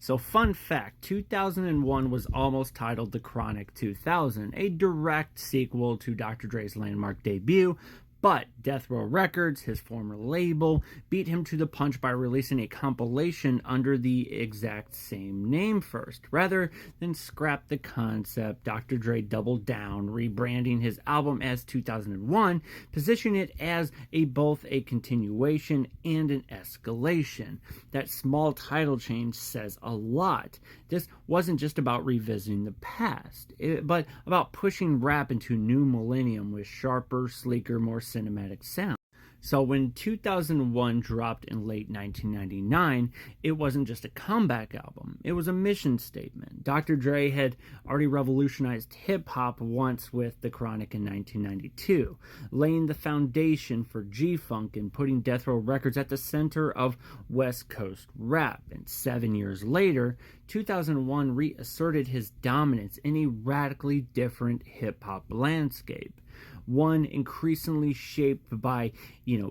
So fun fact, 2001 was almost titled The Chronic 2000, a direct sequel to Dr. Dre's landmark debut, but Death Row Records, his former label, beat him to the punch by releasing a compilation under the exact same name first. Rather than scrap the concept, Dr. Dre doubled down, rebranding his album as 2001, positioning it as both a continuation and an escalation. That small title change says a lot. This wasn't just about revisiting the past, but about pushing rap into new millennium with sharper, sleeker, more cinematic sound. So when 2001 dropped in late 1999, it wasn't just a comeback album. It was a mission statement. Dr. Dre had already revolutionized hip-hop once with The Chronic in 1992, laying the foundation for G-Funk and putting Death Row Records at the center of West Coast rap. And 7 years later, 2001 reasserted his dominance in a radically different hip-hop landscape. One increasingly shaped by,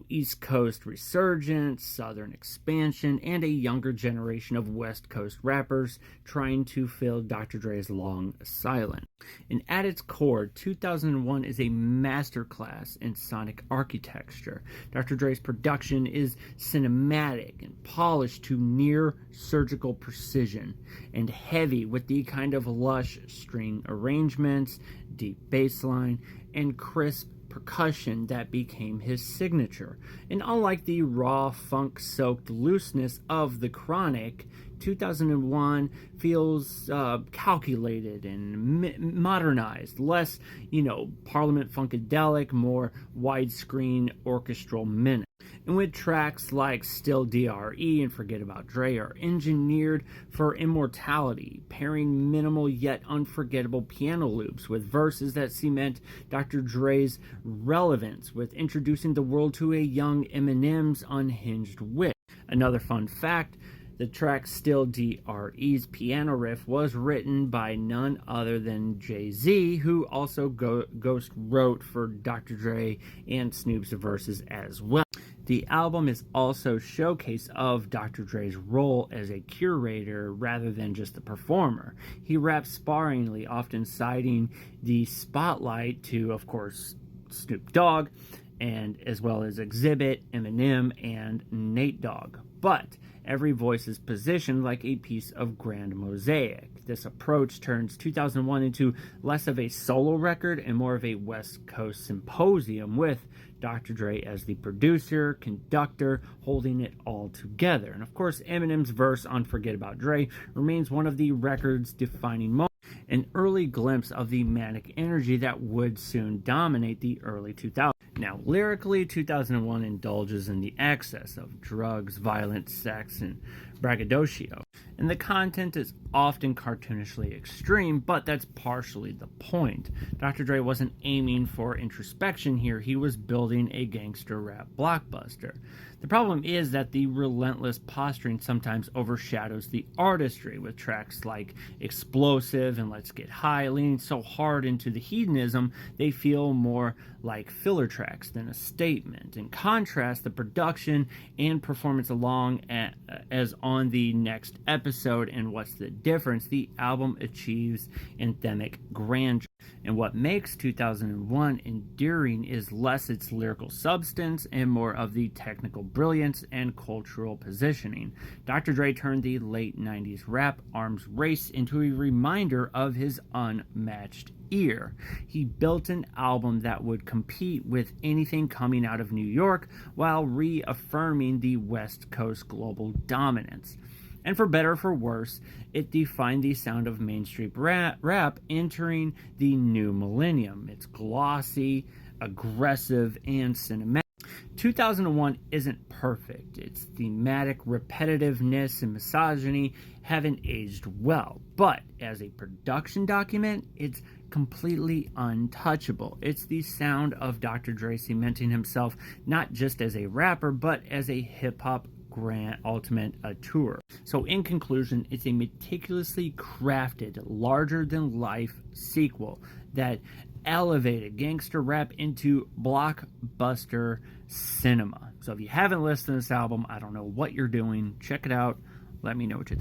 East Coast resurgence, Southern expansion, and a younger generation of West Coast rappers trying to fill Dr. Dre's long silence. And at its core, 2001 is a masterclass in sonic architecture. Dr. Dre's production is cinematic and polished to near surgical precision, and heavy with the kind of lush string arrangements, deep bass line, and crisp percussion that became his signature. And unlike the raw, funk-soaked looseness of The Chronic, 2001 feels calculated and modernized, less, Parliament Funkadelic, more widescreen orchestral minutes. And with tracks like Still DRE and Forget About Dre are engineered for immortality, pairing minimal yet unforgettable piano loops with verses that cement Dr. Dre's relevance, with introducing the world to a young Eminem's unhinged wit. Another fun fact, the track Still DRE's piano riff was written by none other than Jay-Z, who also ghost wrote for Dr. Dre and Snoop's verses as well. The album is also a showcase of Dr. Dre's role as a curator rather than just a performer. He raps sparingly, often citing the spotlight to, of course, Snoop Dogg, and as well as Xzibit, Eminem, and Nate Dogg. But every voice is positioned like a piece of grand mosaic. This approach turns 2001 into less of a solo record and more of a West Coast symposium, with Dr. Dre as the producer, conductor, holding it all together. And of course, Eminem's verse on Forget About Dre remains one of the record's defining moments, an early glimpse of the manic energy that would soon dominate the early 2000s. Now, lyrically, 2001 indulges in the excess of drugs, violence, sex, and braggadocio. And the content is often cartoonishly extreme, but that's partially the point. Dr. Dre wasn't aiming for introspection here, he was building a gangster rap blockbuster. The problem is that the relentless posturing sometimes overshadows the artistry, with tracks like Explosive and Let's Get High leaning so hard into the hedonism they feel more like filler tracks than a statement. In contrast, the production and performance along as on the next episode and What's the Difference, the album achieves anthemic grandeur. And what makes 2001 endearing is less its lyrical substance and more of the technical brilliance and cultural positioning. Dr. Dre turned the late 90s rap arms race into a reminder of his unmatched ear. He built an album that would compete with anything coming out of New York while reaffirming the West Coast global dominance. And for better or for worse, it defined the sound of mainstream rap entering the new millennium. It's glossy, aggressive, and cinematic. 2001 isn't perfect. Its thematic repetitiveness and misogyny haven't aged well. But as a production document, it's completely untouchable. It's the sound of Dr. Dre cementing himself not just as a rapper, but as a hip-hop grand ultimate tour. So in conclusion, it's a meticulously crafted, larger-than-life sequel that elevated gangster rap into blockbuster cinema. So if you haven't listened to this album, I don't know what you're doing. Check it out. Let me know what you think.